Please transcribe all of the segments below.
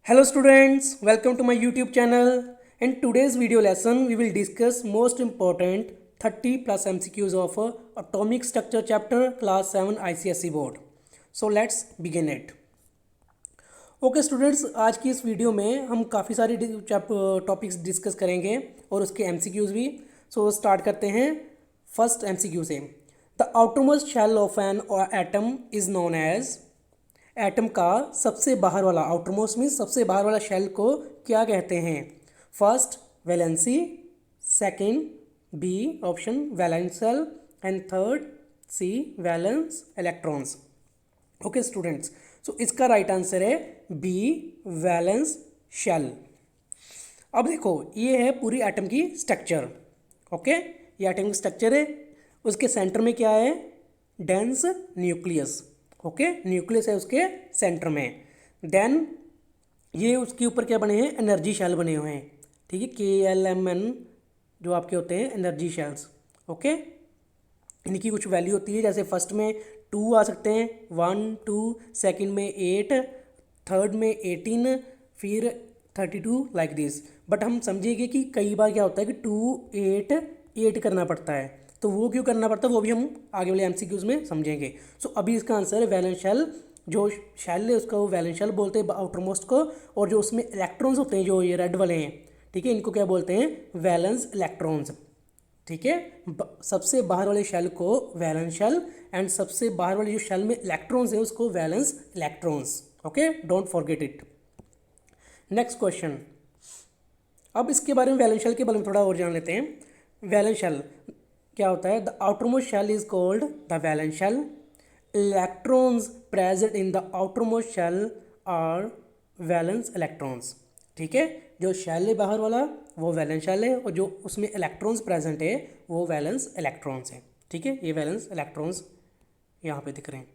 Hello students, welcome to my YouTube channel. In today's video lesson, we will discuss most important 30 plus MCQs of Atomic Structure chapter class 7 ICSE board. So let's begin it. Okay students, आज की इस video में हम काफ़ी सारे topics discuss करेंगे और उसके एमसीक्यूज़ भी. सो स्टार्ट करते हैं फर्स्ट एमसीक्यू से. The outermost shell of an atom is known as. Atom का सबसे बाहर वाला, आउटरमोस्ट मीन्स सबसे बाहर वाला शेल को क्या कहते हैं? First valency, second B option valence shell and third C valence electrons. Okay students, so इसका राइट आंसर है बी वैलेंस शेल. अब देखो, ये है पूरी एटम की स्ट्रक्चर. ओके, ये एटम की स्ट्रक्चर है. उसके सेंटर में क्या है? Dense nucleus. ओके, न्यूक्लियस है उसके सेंटर में. देन ये उसके ऊपर क्या बने हैं? एनर्जी शेल बने हुए हैं. ठीक है, KLMN जो आपके होते हैं एनर्जी शेल्स. ओके, इनकी कुछ वैल्यू होती है. जैसे फर्स्ट में 2 आ सकते हैं, 1 2, सेकंड में 8, थर्ड में 18, फिर 32 लाइक दिस. बट हम समझेंगे कि कई बार क्या होता है कि 2 8 8 करना पड़ता है. तो वो क्यों करना पड़ता है वो भी हम आगे वाले एमसीक्यूज में समझेंगे. सो अभी इसका आंसर है वैलेंस शेल. जो शेल है उसका वो वैलेंस शेल बोलते हैं आउटर मोस्ट को. और जो उसमें इलेक्ट्रॉन्स होते हैं, जो ये रेड वाले हैं, ठीक है, इनको क्या बोलते हैं? Valence electrons. ठीक है, सबसे बाहर वाले शेल को वैलेंस शेल एंड सबसे बाहर वाले जो शेल में इलेक्ट्रॉन्स है उसको valence electrons. Okay, don't forget it. Next question. अब इसके बारे में, वैलेंस शेल के बारे में थोड़ा और जान लेते हैं. वैलेंस शेल क्या होता है? The outermost shell is called the valence shell. Electrons present in the outermost shell are valence electrons. ठीक है, जो शेल है बाहर वाला वो वैलेंस शेल है, और जो उसमें इलेक्ट्रॉन्स प्रेजेंट है वो वैलेंस इलेक्ट्रॉन्स है. ठीक है, ये वैलेंस इलेक्ट्रॉन्स यहाँ पे दिख रहे हैं.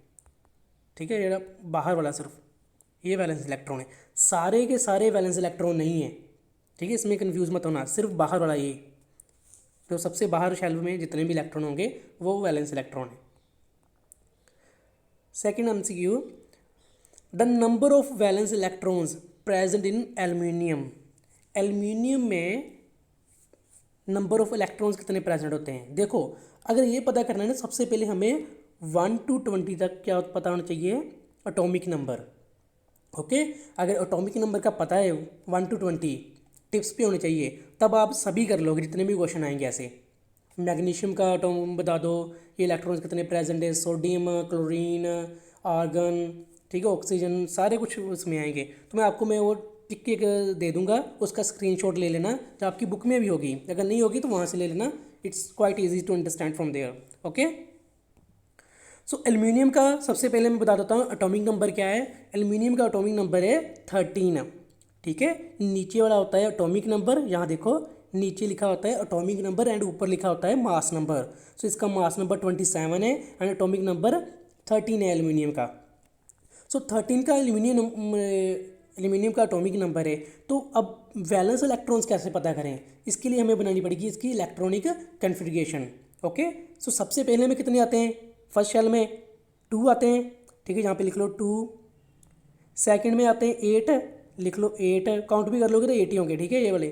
ठीक है, ये बाहर वाला सिर्फ ये वैलेंस इलेक्ट्रॉन है. सारे के सारे वैलेंस इलेक्ट्रॉन नहीं है. ठीक है, इसमें कंफ्यूज मत होना. सिर्फ बाहर वाला ये, तो सबसे बाहर शेल में जितने भी इलेक्ट्रॉन होंगे वो वैलेंस इलेक्ट्रॉन है. Second MCQ. The number of valence electrons present in aluminium. Aluminium में नंबर ऑफ इलेक्ट्रॉन्स कितने प्रेजेंट होते हैं? देखो, अगर ये पता करना है ना, सबसे पहले हमें 1 to 20 तक क्या पता होना चाहिए? Atomic number. ओके, अगर एटॉमिक नंबर का पता है 1 to 20 टिप्स पे होने चाहिए, तब आप सभी कर लोगे जितने भी क्वेश्चन आएंगे. ऐसे मैग्नीशियम का एटॉम बता दो, ये इलेक्ट्रॉन्स कितने प्रेजेंट है, सोडियम, क्लोरीन, आर्गन, ठीक है, ऑक्सीजन, सारे कुछ उसमें आएंगे. तो मैं वो टिक के दे दूंगा, उसका स्क्रीनशॉट ले लेना. जो आपकी बुक में भी होगी, अगर नहीं होगी तो वहाँ से ले लेना. It's quite easy to understand from there. Okay, so aluminium का सबसे पहले मैं बता देता हूँ एटॉमिक नंबर क्या है. एल्यूमिनियम का एटॉमिक नंबर है 13. ठीक है, नीचे वाला होता है एटॉमिक नंबर. यहाँ देखो, नीचे लिखा होता है एटॉमिक नंबर एंड ऊपर लिखा होता है मास नंबर. सो इसका मास नंबर 27 है एंड एटॉमिक नंबर 13 है एल्यूमिनियम का. सो 13 का एल्यूमिनियम का एटॉमिक नंबर है. तो अब वैलेंस इलेक्ट्रॉन्स कैसे पता करें? इसके लिए हमें बनानी पड़ेगी इसकी इलेक्ट्रॉनिक कन्फिग्रेशन. ओके, सो सबसे पहले में कितने आते हैं? फर्स्ट शेल में 2 आते हैं. ठीक है, यहाँ पे लिख लो 2. सेकंड में आते हैं 8, लिख लो 8. काउंट भी कर लोगे तो 8 ही होंगे. ठीक है, ये वाले.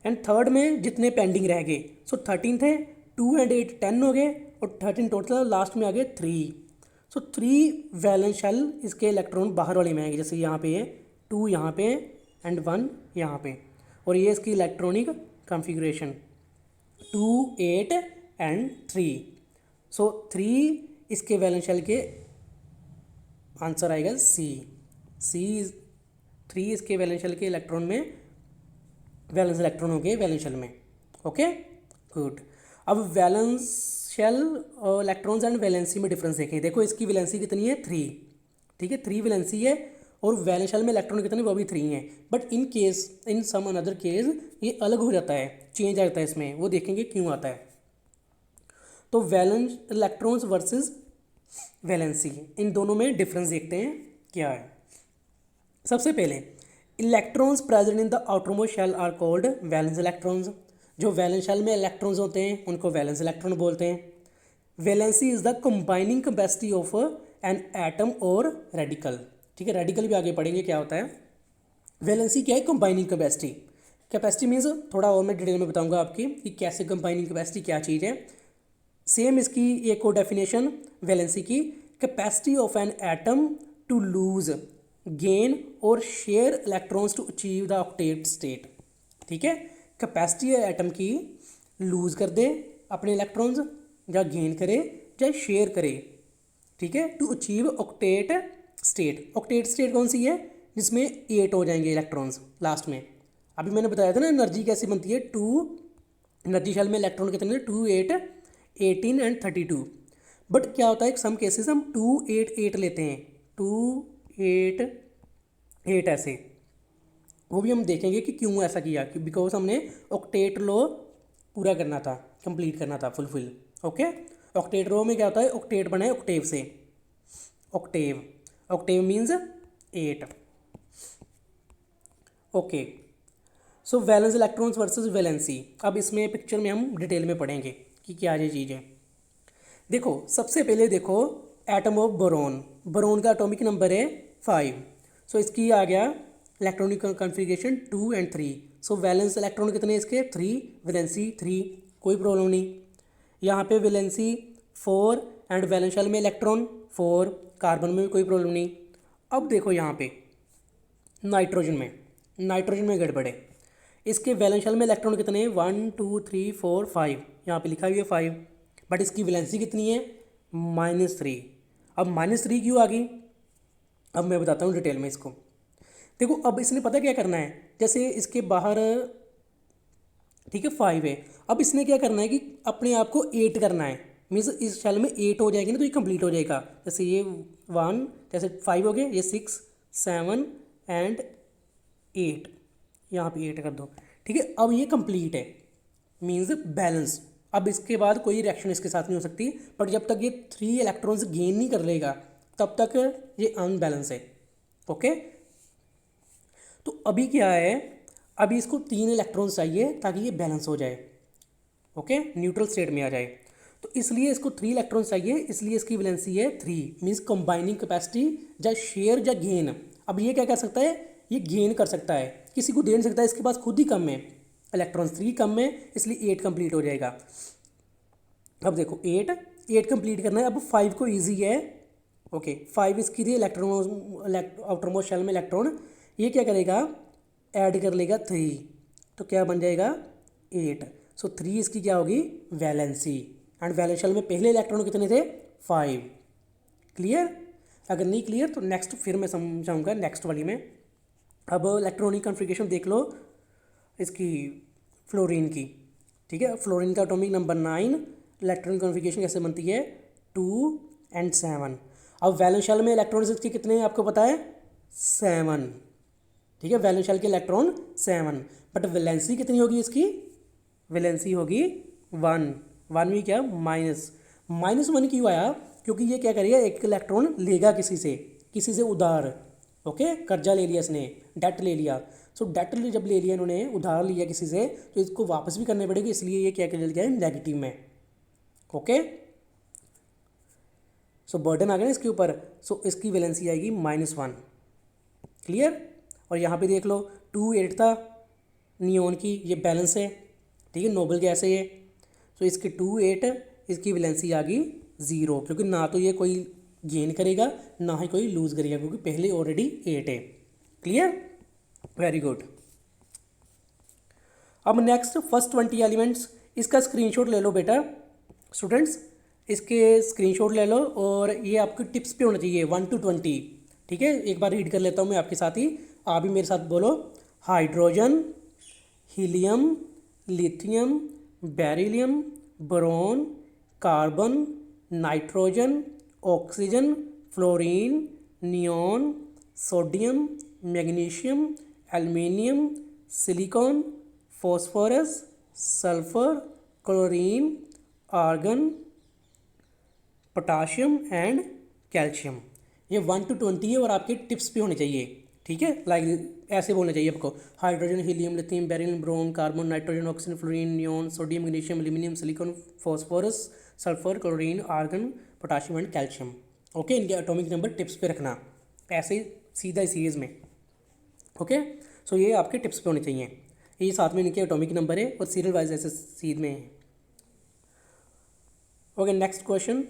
एंड थर्ड में जितने पेंडिंग रह गए, सो 13 थे, 2 and 8 10 हो गए, और 13 टोटल, लास्ट में आ गए 3. सो 3 वैलेंस शेल इसके इलेक्ट्रॉन बाहर वाले में आएंगे. जैसे यहाँ पे है 2 यहाँ पे एंड 1 यहाँ पे, और ये इसकी इलेक्ट्रॉनिक कॉन्फ़िगरेशन 2 8 एंड 3. सो 3 इसके वैलेंस शेल के आंसर आएगा सी. 3 इसके वैलेंस शेल के इलेक्ट्रॉन में वैलेंस इलेक्ट्रॉन हो गए वैलेंस शेल में. Okay, good. अब वैलेंस शेल और इलेक्ट्रॉन्स एंड वैलेंसी में डिफरेंस देखें. देखो, इसकी वैलेंसी कितनी है? 3. ठीक है, 3 वैलेंसी है, और वैलेंस शेल में इलेक्ट्रॉन कितने? वो भी 3 है. But in case, in some another case ये अलग हो जाता है, चेंज आ जाता है इसमें. वो देखेंगे क्यों आता है. तो वैलेंस इलेक्ट्रॉन्स वर्सेस वैलेंसी, इन दोनों में डिफरेंस देखते हैं क्या है. सबसे पहले, electrons present in the outermost shell are called valence electrons. जो वैलेंस शेल में इलेक्ट्रॉन्स होते हैं उनको वैलेंस इलेक्ट्रॉन बोलते हैं. Valency is the combining capacity of an atom और रेडिकल. ठीक है, रेडिकल भी आगे पढ़ेंगे क्या होता है. वैलेंसी क्या है? Combining capacity. कैपेसिटी मीन्स थोड़ा और मैं डिटेल में बताऊंगा आपकी कि कैसे कंबाइनिंग कैपेसिटी क्या चीज़ है। सेम इसकी एक और डेफिनेशन वैलेंसी की, capacity of an atom to lose gain और share electrons to achieve the octet state. ठीक है, कैपेसिटी है एटम की लूज कर दे अपने इलेक्ट्रॉन्स, या गेन करे या शेयर करे, ठीक है, to achieve octet state. Octet state कौन सी है? जिसमें 8 हो जाएंगे इलेक्ट्रॉन्स लास्ट में। अभी मैंने बताया था ना एनर्जी कैसे बनती है, एनर्जी शेल में इलेक्ट्रॉन कितने हैं? 2, 8, 18 एंड 32। बट क्या होता है, सम केसेस हम 2, 8, 8 लेते हैं, 2, 8, 8 ऐसे। वो भी हम देखेंगे कि क्यों ऐसा किया, कि बिकॉज हमने ऑक्टेट लो पूरा करना था, कंप्लीट करना था, फुलफिल। ओके, ऑक्टेट रो में क्या होता है? ऑक्टेट बना है ऑक्टेव से, ऑक्टेव, ऑक्टेव मीन्स 8। ओके, सो वैलेंस इलेक्ट्रॉन्स वर्सेस वैलेंसी। अब इसमें पिक्चर में हम डिटेल में पढ़ेंगे कि क्या ये चीज़ है। देखो, सबसे पहले देखो एटम ऑफ बोरोन। बोरोन का एटॉमिक नंबर है 5। सो इसकी आ गया electronic configuration 2 and 3। So valence electron कितने इसके? 3, वैलेंसी 3, कोई प्रॉब्लम नहीं। यहाँ पे वैलेंसी 4 एंड वैलेंस शेल में इलेक्ट्रॉन 4, कार्बन में भी कोई प्रॉब्लम नहीं। अब देखो यहाँ पे नाइट्रोजन में गड़बड़ है। इसके वैलेंस शेल में इलेक्ट्रॉन कितने हैं? 1, 2, 3, 4, 5, यहाँ पे लिखा हुआ है 5, बट इसकी वैलेंसी कितनी है? -3। अब -3 क्यों आ गई? अब मैं बताता हूँ डिटेल में इसको। देखो, अब इसने पता क्या करना है, जैसे इसके बाहर, ठीक है, 5 है। अब इसने क्या करना है कि अपने आप को 8 करना है, मीन्स इस शेल में 8 हो जाएगी ना तो ये कंप्लीट हो जाएगा। जैसे ये 1, जैसे 5 हो गया, ये 6, 7 एंड 8, यहाँ पे 8 कर दो, ठीक है। अब ये कंप्लीट है, मीन्स बैलेंस। अब इसके बाद कोई रिएक्शन इसके साथ नहीं हो सकती, बट जब तक ये 3 इलेक्ट्रॉन्स गेन नहीं कर लेगा तब तक ये अनबैलेंस है। ओके, तो अभी क्या है, अभी इसको 3 इलेक्ट्रॉन्स चाहिए ताकि ये बैलेंस हो जाए, ओके, न्यूट्रल स्टेट में आ जाए। तो इसलिए इसको 3 इलेक्ट्रॉन्स चाहिए, इसलिए इसकी वैलेंसी है 3, मीन्स कंबाइनिंग कैपेसिटी या शेयर या गेन। अब ये क्या कर सकता है? ये गेन कर सकता है, किसी को दे नहीं सकता, इसके पास खुद ही कम है इलेक्ट्रॉन्स, 3 कम है, इसलिए 8 कंप्लीट हो जाएगा। अब देखो 8 कंप्लीट करना है। अब 5 को ईजी है, ओके, 5 इसकी थी इलेक्ट्रॉन, आउटरमोस्ट शेल में इलेक्ट्रॉन, ये क्या करेगा? ऐड कर लेगा 3, तो क्या बन जाएगा? 8। सो 3 इसकी क्या होगी? वैलेंसी। एंड वैलेंस शेल में पहले इलेक्ट्रॉन कितने थे? 5। क्लियर? अगर नहीं क्लियर तो नेक्स्ट फिर मैं समझाऊंगा नेक्स्ट वाली में। अब इलेक्ट्रॉनिक कॉन्फ़िगरेशन देख लो इसकी फ्लोरीन की, ठीक है। फ्लोरीन का एटॉमिक नंबर 9, इलेक्ट्रॉनिक कॉन्फ़िगरेशन कैसे बनती है? 2 एंड 7। अब वैलेंस शेल में इलेक्ट्रॉन्स इसके कितने हैं आपको पता है? 7, ठीक है, वैलेंस शेल के इलेक्ट्रॉन 7, बट वैलेंसी कितनी होगी इसकी? वैलेंसी होगी 1। 1 भी क्या? -1 क्यों आया? क्योंकि ये क्या करेगा? एक इलेक्ट्रॉन लेगा किसी से उधार, ओके, कर्जा ले लिया इसने, डेट ले लिया। सो डेट जब ले लिया इन्होंने, उधार लिया किसी से, तो इसको वापस भी करने पड़ेगी, इसलिए ये क्या कर गया है? नेगेटिव में, ओके। सो बर्डन आ गया ना इसके ऊपर, सो इसकी वैलेंसी आएगी -1। क्लियर? और यहाँ पे देख लो 2, 8 था नियोन की, ये बैलेंस है, ठीक है, नोबल गैस है ये। सो इसके 2, 8, इसकी वैलेंसी आ गई 0, क्योंकि ना तो ये कोई गेन करेगा ना ही कोई लूज करेगा, क्योंकि पहले ऑलरेडी 8 है। क्लियर? Very good. अब नेक्स्ट फर्स्ट 20 एलिमेंट्स, इसका स्क्रीनशॉट ले लो बेटा स्टूडेंट्स, इसके स्क्रीनशॉट ले लो, और ये आपके टिप्स पे होना चाहिए 1 to 20, ठीक है। एक बार रीड कर लेता हूँ मैं आपके साथ ही, आप भी मेरे साथ बोलो। Hydrogen, helium, lithium, beryllium, boron, carbon, nitrogen, oxygen, fluorine, neon, sodium, magnesium, aluminium, silicon, phosphorus, sulphur, chlorine, argon, potassium and calcium. ये 1 to 20 है, और आपके टिप्स भी होने चाहिए, ठीक है। लाइक ऐसे बोलना चाहिए आपको: hydrogen, helium, lithium, beryllium, boron, carbon, nitrogen, oxygen, fluorine, neon, sodium, magnesium, aluminium, silicon, phosphorus, sulphur, chlorine, argon, potassium and calcium. Okay, इनके एटॉमिक नंबर टिप्स पे रखना, ऐसे ही सीधा सीरीज में, ओके। सो ये आपके टिप्स पे होने चाहिए। ये साथ में इनके एटॉमिक नंबर है और सीरियल वाइज ऐसे सीध में है। Okay, next question.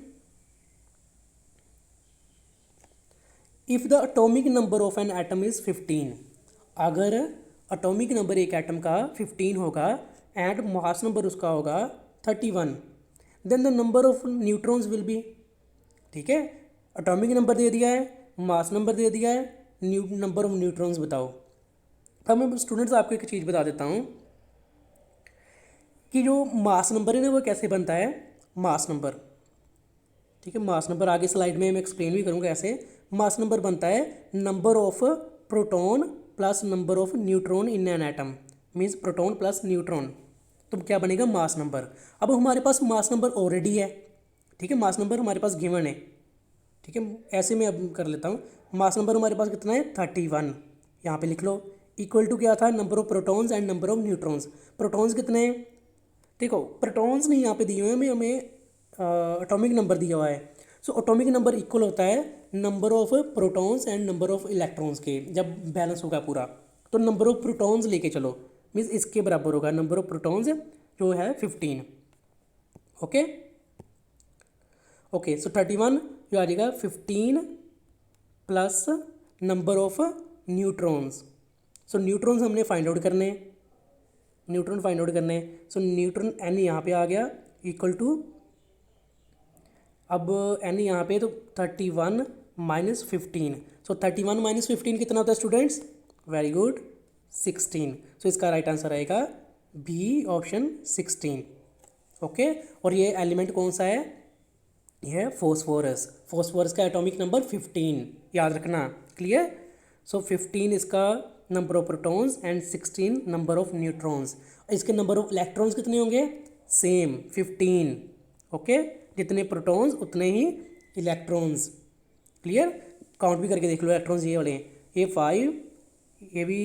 If the atomic number of an atom is 15, अगर एटॉमिक नंबर एक एटम का 15 होगा एंड मास नंबर उसका होगा 31, then the number of neutrons will be. ठीक है, एटॉमिक नंबर दे दिया है, मास नंबर दे दिया है, नंबर ऑफ न्यूट्रॉन्स बताओ। अब मैं स्टूडेंट्स आपको एक चीज़ बता देता हूँ कि जो मास नंबर है ना वो कैसे बनता है। मास नंबर, ठीक है, मास नंबर आगे स्लाइड में मैं एक्सप्लेन भी करूँगा ऐसे। मास नंबर बनता है number of proton plus number of neutron in an atom, means proton plus neutron, तो क्या बनेगा मास नंबर। अब हमारे पास मास नंबर ऑलरेडी है, ठीक है, मास नंबर हमारे पास गिवन है। ठीक है, ऐसे मैं अब कर लेता हूँ। मास नंबर हमारे पास कितना है 31, यहाँ पे लिख लो। इक्वल टू क्या था, number of protons and number of neutrons. Protons कितने हैं, देखो प्रोटॉन्स नहीं यहाँ पे दिए हुए हैं, हमें एटॉमिक नंबर दिया हुआ है। सो एटॉमिक नंबर इक्वल होता है number of protons and number of electrons के, जब बैलेंस होगा पूरा। तो नंबर ऑफ प्रोटॉन्स लेके चलो, मीन्स इसके बराबर होगा नंबर ऑफ प्रोटॉन्स जो है 15। ओके ओके, सो 31 जो आ जाएगा 15 plus number of neutrons. So neutrons हमने फाइंड आउट करने, न्यूट्रॉन फाइंड आउट करने। सो न्यूट्रॉन एन यहाँ पे आ गया इक्वल टू, अब एन यहाँ पे तो 31 माइनस 15। सो 31 माइनस 15 कितना होता है स्टूडेंट्स, वेरी गुड 16। सो इसका राइट आंसर आएगा बी ऑप्शन 16। ओके, और ये एलिमेंट कौन सा है, ये है फॉस्फोरस। फॉस्फोरस का एटॉमिक नंबर 15 याद रखना, क्लियर। सो 15 इसका number of protons and 16 number of neutrons. इसके नंबर ऑफ इलेक्ट्रॉन्स कितने होंगे, सेम 15। ओके, जितने प्रोटॉन्स उतने ही इलेक्ट्रॉन्स, क्लियर। काउंट भी करके देख लो, इलेक्ट्रॉन्स ये वाले हैं, ये 5, ये भी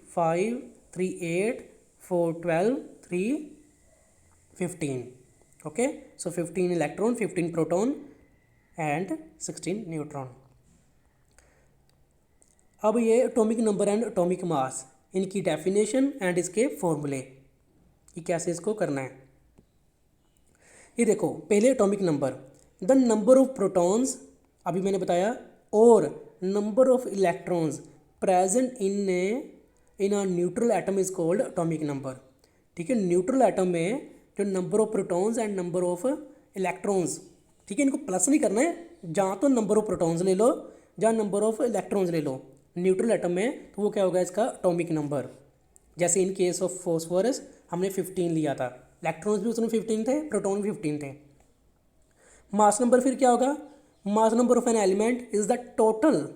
5, 3 8, 4 12, 3 15। Okay, so 15 electron, 15 proton and 16 neutron. अब ये atomic number and atomic mass, इनकी डेफिनेशन एंड इसके फॉर्मूले, ये कैसे इसको करना है। ये देखो, पहले atomic number, the number of protons अभी मैंने बताया, और number of electrons present in a neutral atom is called atomic number. ठीक है, न्यूट्रल एटम में जो number of protons and number of electrons, ठीक है, इनको प्लस नहीं करना है, जहाँ तो नंबर ऑफ प्रोटॉन्स ले लो, जहाँ नंबर ऑफ इलेक्ट्रॉन्स ले लो न्यूट्रल एटम में, तो वो क्या होगा इसका एटॉमिक नंबर। जैसे इन केस ऑफ फॉस्फोरस हमने 15 लिया था, इलेक्ट्रॉन्स भी उसमें 15 थे, प्रोटॉन भी 15 थे। मास नंबर फिर क्या होगा, मास number of an element is the total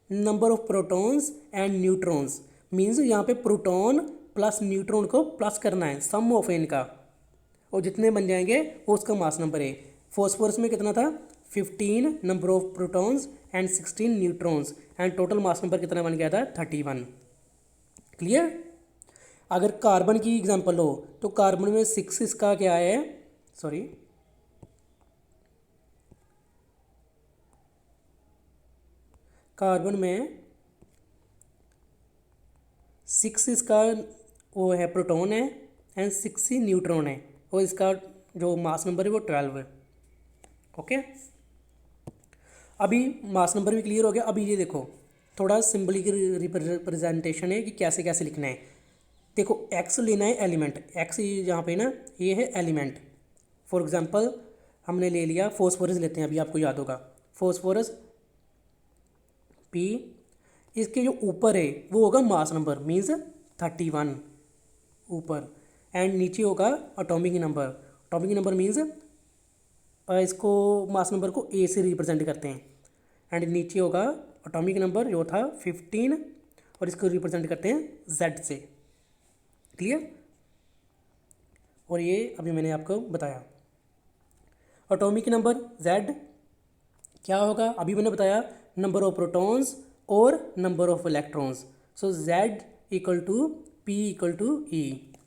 number of protons and neutrons, means यहाँ पे प्रोटॉन प्लस न्यूट्रॉन को प्लस करना है, सम ऑफ इनका, और जितने बन जाएंगे वो उसका मास नंबर है। फॉस्फोरस में कितना था 15 number of protons and 16 neutrons, and total mass number कितना बन गया था 31। क्लियर। अगर कार्बन की एग्जांपल हो तो कार्बन में 6 इसका क्या है, सॉरी कार्बन में 6 इसका वो है प्रोटॉन है एंड 6 ही न्यूट्रॉन है, और इसका जो मास नंबर है वो 12 है। ओके, अभी मास नंबर भी क्लियर हो गया। अभी ये देखो थोड़ा सिंबलिक रिप्रेजेंटेशन है कि कैसे कैसे लिखना है। देखो एक्स लेना है एलिमेंट, एक्स यहाँ पे ना ये है एलिमेंट। फॉर एग्जांपल हमने ले लिया फॉस्फोरस, लेते हैं अभी आपको याद होगा फॉस्फोरस पी, इसके जो ऊपर है वो होगा मास नंबर, मीन्स 31 ऊपर, एंड नीचे होगा atomic number. Atomic number means इसको मास नंबर को ए से रिप्रेजेंट करते हैं, एंड नीचे होगा एटॉमिक नंबर जो था 15, और इसको रिप्रेजेंट करते हैं जेड से। क्लियर। और ये अभी मैंने आपको बताया एटॉमिक नंबर जेड क्या होगा, अभी मैंने बताया नंबर ऑफ प्रोटॉन्स और number of electrons. So Z equal to P equal to E.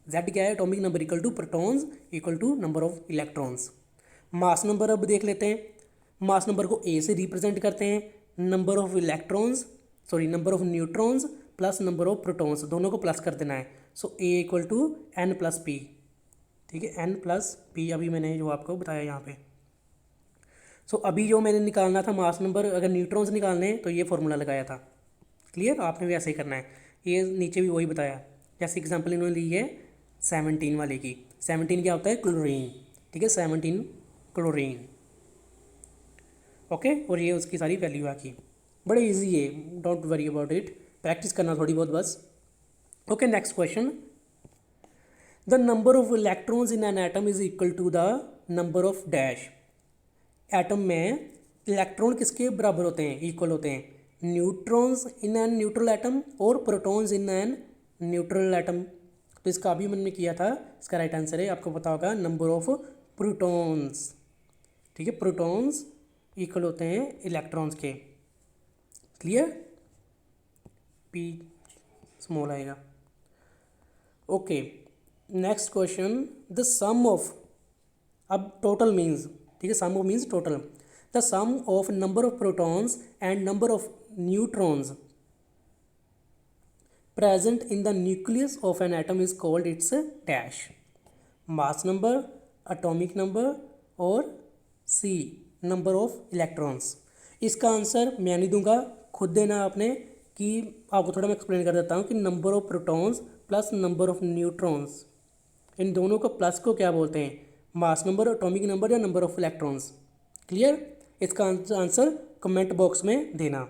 Z क्या है, atomic number equal to protons equal to number of electrons. Mass number अब देख लेते हैं, मास नंबर को ए से रिप्रेजेंट करते हैं, number of electrons, sorry number of neutrons plus number of protons, दोनों को प्लस कर देना है। So A equal to N plus P, ठीक है, एन प्लस पी अभी मैंने जो आपको बताया यहाँ पे। सो अभी जो मैंने निकालना था मास नंबर, अगर न्यूट्रॉन्स निकालने तो ये फॉर्मूला लगाया था। क्लियर, आपने भी ऐसे ही करना है। ये नीचे भी वही बताया, जैसे एग्जांपल इन्होंने ली है 17 वाले की। 17 क्या होता है? क्लोरीन, ठीक है, 17 क्लोरीन। ओके, और ये उसकी सारी वैल्यू आकी, बड़े इजी है, don't worry about it, practice करना थोड़ी बहुत बस। Okay, next question, the number of electrons in an atom is equal to the number of dash. Atom में इलेक्ट्रॉन किसके बराबर होते हैं? इक्वल होते हैं, neutrons in an neutral atom और protons in an neutral atom. तो इसका अभी मैंने किया था, इसका राइट आंसर है, आपको पता होगा, नंबर ऑफ प्रोटॉन्स, ठीक है, प्रोटॉन्स इक्वल होते हैं इलेक्ट्रॉन्स के। क्लियर, पी स्मॉल आएगा। Okay, next question, the sum of, अब टोटल मीन्स, ठीक है, sum of means total, the sum of number of protons and number of neutrons present in the nucleus of an atom is called its dash, mass number, atomic number और C number of electrons. इसका answer मैं नहीं दूंगा, खुद देना आपने, कि आपको थोड़ा मैं एक्सप्लेन कर देता हूँ कि number of protons plus number of neutrons, इन दोनों को प्लस को क्या बोलते हैं? मास नंबर, एटॉमिक नंबर या नंबर ऑफ इलेक्ट्रॉन्स। क्लियर, इसका आंसर कमेंट बॉक्स में देना,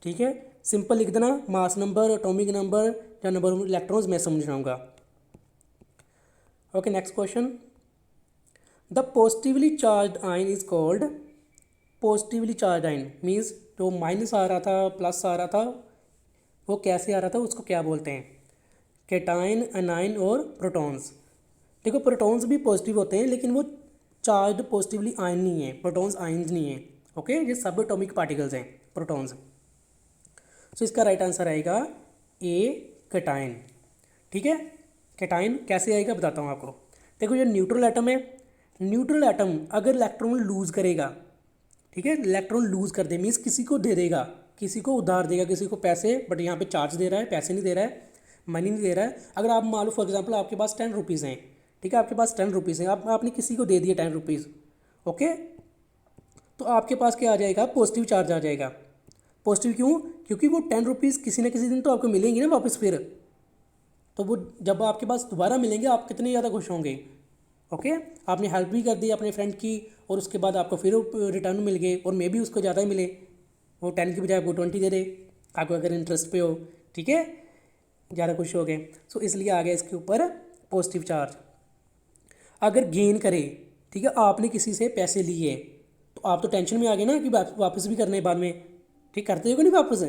ठीक है, सिंपल लिख देना, मास नंबर, एटॉमिक नंबर या नंबर ऑफ इलेक्ट्रॉन्स, मैं समझाऊंगा। Okay, next question, the positively charged ion is called, positively charged ion means जो माइनस आ रहा था प्लस आ रहा था, वो कैसे आ रहा था, उसको क्या बोलते हैं? कैटायन, एनायन और प्रोटॉन्स। देखो, प्रोटॉन्स भी पॉजिटिव होते हैं, लेकिन वो चार्ज पॉजिटिवली आयन नहीं है, प्रोटॉन्स आयन्स नहीं है। ओके, ये सब एटॉमिक पार्टिकल्स हैं प्रोटॉन्स। सो इसका राइट आंसर आएगा ए, कैटायन। ठीक है, कैटायन कैसे आएगा बताता हूँ आपको। देखो, ये न्यूट्रल एटम है, न्यूट्रल एटम अगर इलेक्ट्रॉन लूज़ करेगा, ठीक है, इलेक्ट्रॉन लूज़ कर दे मीन्स किसी को दे देगा, किसी को उधार देगा, किसी को पैसे, बट यहाँ पे चार्ज दे रहा है, पैसे नहीं दे रहा है, मनी नहीं दे रहा है। अगर आप मान लो फॉर एग्जांपल आपके पास 10 रुपीज़ हैं, ठीक है, आपके पास 10 रुपीज़ हैं, आपने किसी को दे दिए 10 रुपीज़, ओके, तो आपके पास क्या आ जाएगा? पॉजिटिव चार्ज आ जाएगा। पॉजिटिव क्यों? क्योंकि वो 10 रुपीज़ किसी न किसी दिन तो आपको मिलेंगी ना वापस फिर, तो वो जब आपके पास दोबारा मिलेंगे आप कितने ज़्यादा खुश होंगे। ओके, आपने हेल्प भी कर दी अपने फ्रेंड की और उसके बाद आपको फिर रिटर्न मिल गए, और मे भी उसको ज़्यादा ही मिले, वो 10 की बजाय आपको 20 दे दे, आपको अगर इंटरेस्ट पे हो, ठीक है, ज़्यादा खुश हो गए। सो इसलिए आ गया इसके ऊपर पॉजिटिव चार्ज। अगर गेन करे, ठीक है, आपने किसी से पैसे लिए तो आप तो टेंशन में आ गए ना कि वापस भी करने बाद में, ठीक, करते हो कि नहीं वापस?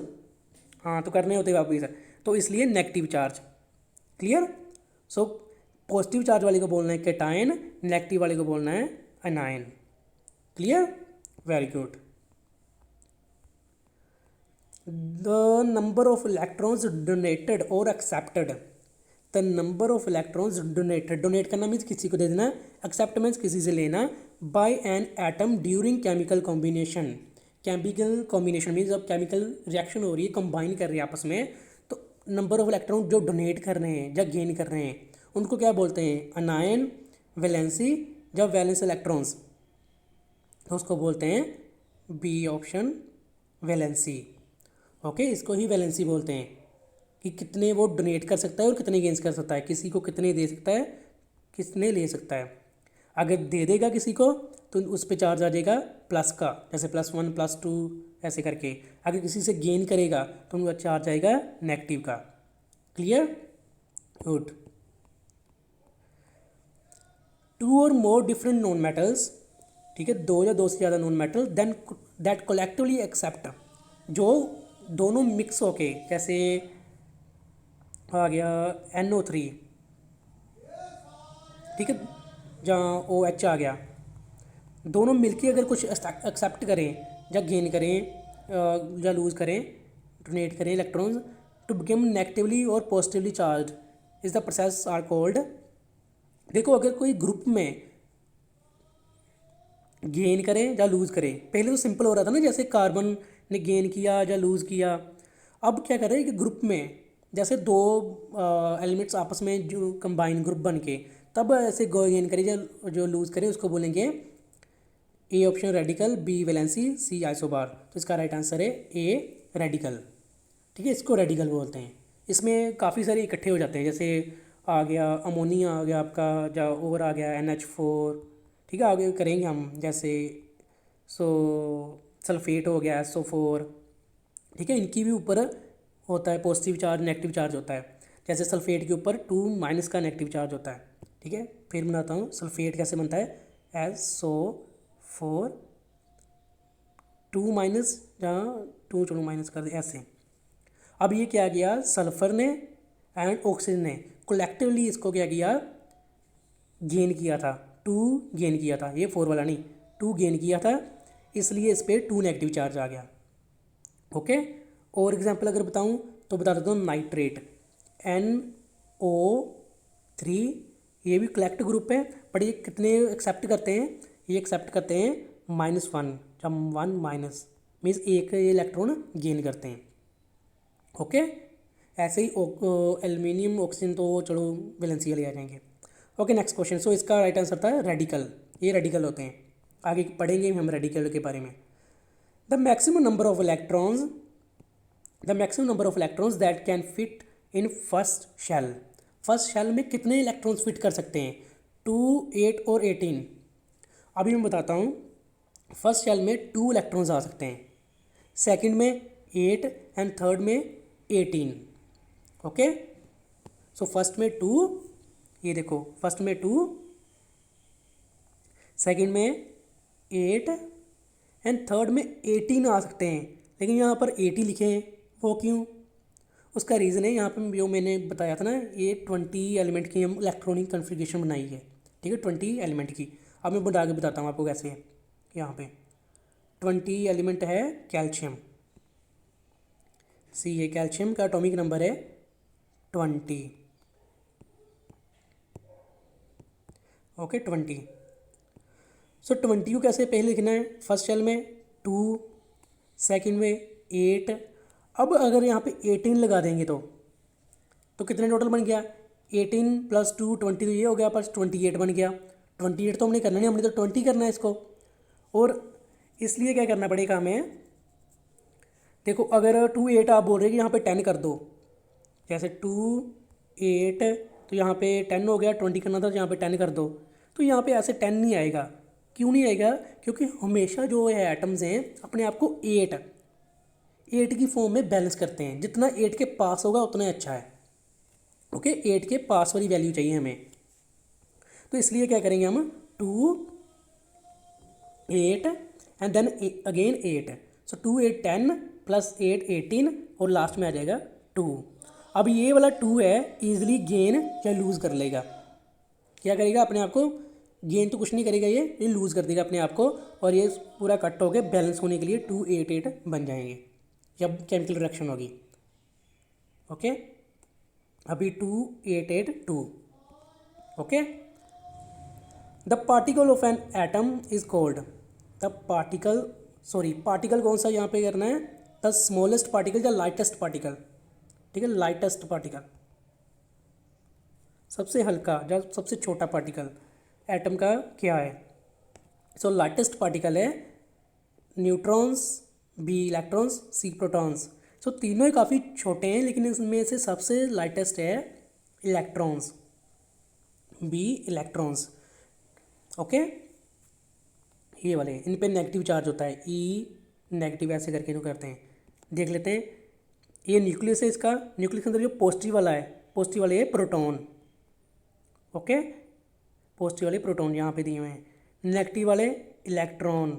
हाँ, तो करने होते वापस, तो इसलिए negative charge. Clear, so positive charge वाले को बोलना है कैटायन, नेगेटिव वाले को बोलना है anion. Clear, very good. The number of electrons donated और accepted, the number of electrons donated, donate करना मीन्स किसी को दे देना, एक्सेप्ट मीन्स किसी से लेना, by an atom during chemical combination. Chemical combination means जब केमिकल रिएक्शन हो रही है, कंबाइन कर रही है आपस में, तो नंबर ऑफ इलेक्ट्रॉन जो डोनेट कर रहे हैं या गेन कर रहे हैं उनको क्या बोलते हैं? अनायन, वैलेंसी, जब वैलेंस इलेक्ट्रॉन्स, तो उसको बोलते हैं बी ऑप्शन, वैलेंसी। ओके, इसको ही वैलेंसी बोलते हैं कि कितने वो डोनेट कर सकता है और कितने गेंस कर सकता है, किसी को कितने दे सकता है, कितने ले सकता है। अगर दे देगा किसी को तो उस पर चार्ज आ जाएगा प्लस का, जैसे +1 +2 ऐसे करके। अगर किसी से गेन करेगा तो उनका चार्ज आएगा नेगेटिव का। Clear, good. 2 और मोर डिफरेंट नॉन मेटल्स, ठीक है, 2 या 2 से ज़्यादा non metal then that collectively accept, जो दोनों मिक्स होके, जैसे आ गया NO3, ठीक है, जहाँ OH आ गया, दोनों मिलके अगर कुछ एक्सेप्ट करें या गेन करें या लूज़ करें, डोनेट करें इलेक्ट्रॉन्स टू बिकम नेगेटिवली और positively charge, is the process are called. देखो, अगर कोई ग्रुप में गेन करें या लूज़ करें, पहले तो सिंपल हो रहा था ना, जैसे कार्बन ने गेन किया या लूज़ किया। अब क्या कर रहे हैं कि ग्रुप में जैसे दो एलिमेंट्स आपस में जो कंबाइन ग्रुप बन के तब ऐसे गेन करे जो लूज़ करे उसको बोलेंगे A option radical, B valency, C isobar. तो इसका राइट आंसर है ए रेडिकल। ठीक है, इसको रेडिकल बोलते हैं। इसमें काफ़ी सारे इकट्ठे हो जाते हैं, जैसे आ गया अमोनिया, आ गया आपका जो और आ गया NH4। ठीक है, आगे करेंगे हम, जैसे सो सल्फेट हो गया SO4। ठीक है, इनकी भी ऊपर होता है पॉजिटिव चार्ज, नेगेटिव चार्ज होता है। जैसे सल्फेट के ऊपर 2- का नेगेटिव चार्ज होता है। ठीक है, फिर बनाता हूँ सल्फेट कैसे बनता है, SO4 2- जहाँ 2 चलो माइनस कर दे ऐसे। अब ये क्या किया सल्फर ने एंड ऑक्सीजन ने कलेक्टिवली इसको क्या किया, गेन किया था, 2 गेन किया था, ये 4 वाला नहीं, 2 गेन किया था, इसलिए इस पर 2 नेगेटिव चार्ज आ गया। ओके, और एग्जांपल अगर बताऊं तो बता देता हूँ नाइट्रेट NO3, ये भी कलेक्ट ग्रुप है, बट ये कितने एक्सेप्ट करते हैं, ये एक्सेप्ट करते हैं -1, जब 1 माइनस मीन्स एक इलेक्ट्रॉन गेन करते हैं। ओके, ऐसे ही एल्यूमिनियम ऑक्सीजन तो चलो वैलेंसी वाले आ जाएंगे। Okay, next question. सो इसका राइट आंसर था रेडिकल, ये रेडिकल होते हैं। आगे पढ़ेंगे हम रेडिकल के बारे में। The maximum number of electrons that can fit in first shell. First shell में कितने इलेक्ट्रॉन्स फिट कर सकते हैं, 2, 8 और 18। अभी मैं बताता हूँ। फर्स्ट शेल में 2 इलेक्ट्रॉन्स आ सकते हैं, सेकंड में 8 एंड थर्ड में 18। ओके, सो फर्स्ट में 2, ये देखो फर्स्ट में 2, सेकंड में 8 एंड थर्ड में 18 आ सकते हैं, लेकिन यहाँ पर 80 लिखे हैं, वो क्यों? उसका रीज़न है, यहाँ पे जो मैंने बताया था ना, ये 20 एलिमेंट की हम इलेक्ट्रॉनिक कन्फिग्रेशन बनाई है। ठीक है, 20 एलिमेंट की। अब मैं बता के बताता हूँ आपको कैसे है। यहाँ पे 20 एलिमेंट है कैल्शियम, सी है कैल्शियम का एटॉमिक नंबर है 20। ओके, 20। सो 20 को कैसे पहले लिखना है, फर्स्ट शेल में 2, सेकंड में 8। अब अगर यहाँ पे 18 लगा देंगे तो कितने टोटल बन गया, 18 + 2 20, तो ये हो गया, पर 28 बन गया। 28 तो हमने करना नहीं, हमने तो 20 करना है इसको। और इसलिए क्या करना पड़ेगा हमें, देखो अगर 2 8 आप बोल रहे हैं कि यहाँ पे 10 कर दो, जैसे 2 8 तो यहाँ पे 10 हो गया, 20 करना था तो यहाँ पे 10 कर दो, तो यहाँ पे ऐसे 10 नहीं आएगा। क्यों नहीं आएगा? क्योंकि हमेशा जो है एटम्स हैं अपने आप को 8 की फॉर्म में बैलेंस करते हैं, जितना 8 के पास होगा उतना अच्छा है। ओके, 8 के पास वाली वैल्यू चाहिए हमें, तो इसलिए क्या करेंगे हम, 2 8 एंड देन अगेन 8। सो 2 8 10 + 8 18 और लास्ट में आ जाएगा 2। अब ये वाला 2 है ईजिली गेन या लूज़ कर लेगा। क्या करेगा, अपने आप को गेन तो कुछ नहीं करेगा, ये लूज़ कर देगा अपने आप को, और ये पूरा कट हो गया बैलेंस होने के लिए 2 8 8 बन जाएंगे जब केमिकल रिएक्शन होगी। ओके, अभी 2 8 8 2। Okay, the particle of an atom is called, the particle कौन सा यहाँ पे करना है, द स्मॉलेस्ट पार्टिकल या लाइटेस्ट पार्टिकल। ठीक है, लाइटेस्ट पार्टिकल, सबसे हल्का या सबसे छोटा पार्टिकल एटम का क्या है। सो लाइटेस्ट पार्टिकल है न्यूट्रॉन्स, बी इलेक्ट्रॉन्स, सी प्रोटॉन्स। सो तीनों ही काफ़ी छोटे हैं, लेकिन इसमें से सबसे लाइटेस्ट है इलेक्ट्रॉन्स, बी इलेक्ट्रॉन्स। ओके, ये वाले इन पे नेगेटिव चार्ज होता है, ई नेगेटिव ऐसे करके इनको करते हैं। देख लेते हैं, ये न्यूक्लियस है इसका, न्यूक्लियस के अंदर जो पॉजिटिव वाला है, पॉजिटिव वाले है प्रोटॉन। ओके, पॉजिटिव वाले प्रोटॉन यहाँ पे दिए हुए हैं, नेगेटिव वाले इलेक्ट्रॉन,